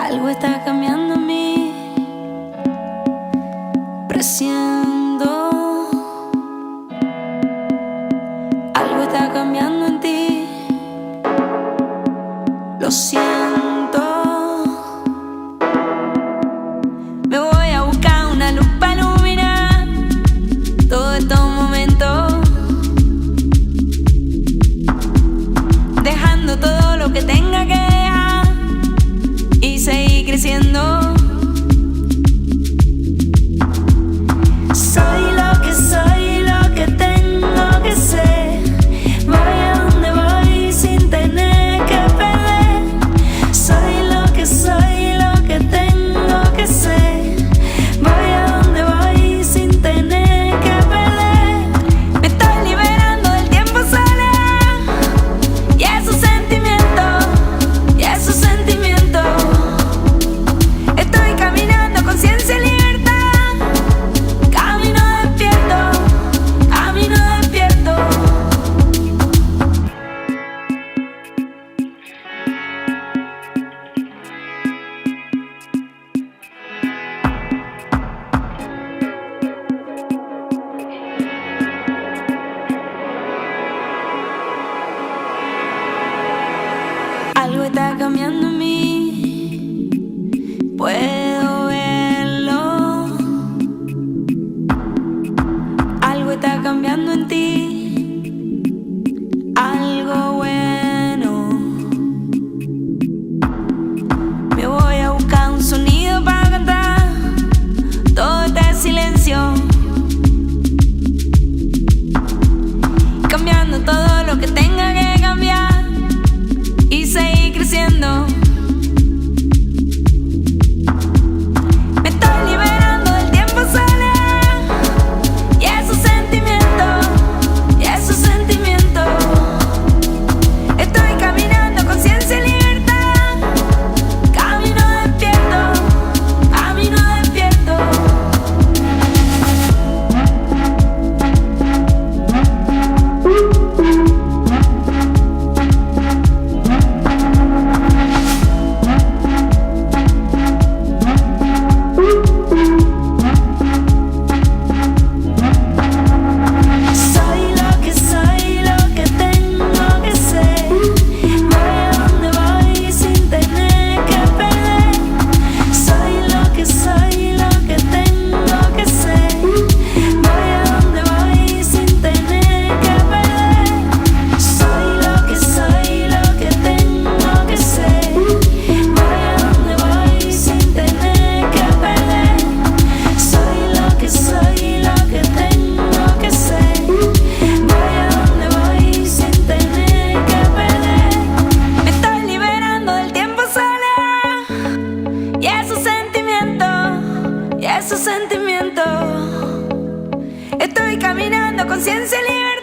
Algo está cambiando en mí, presiento. Algo está cambiando en ti, lo siento. Me voy a buscar una luz para iluminar todos estos momentos, dejando todo lo que tenga que dejar y seguir creciendo. Soy lo que tengo que ser. Voy a donde voy sin tener que perder. Soy lo que tengo que ser. Voy a donde voy sin tener que perder. Me estoy liberando del tiempo soledad y esos sentimientos, Estoy caminando con ciencia y libertad. Camino despierto, camino despierto. Algo está cambiando en mí, puedo verlo. Algo está cambiando en ti, algo bueno. Me voy a buscar un sonido para cantar todo este silencio, cambiando todo lo que tenga que cambiar y seguir creciendo. Me estoy liberando del tiempo soledad y esos sentimientos, Estoy caminando con ciencia y libertad. Camino despierto, camino despierto. Soy lo que tengo que ser. Voy a donde voy sin tener que perder. Soy lo que tengo que ser. Voy a donde voy sin tener que perder. Soy lo que tengo que ser. Voy a donde voy sin tener que perder. Soy lo que tengo que ser. Voy a donde voy sin tener que perder. Me estoy liberando del tiempo soledad y esos sentimientos, Estoy caminando con ciencia y libertad.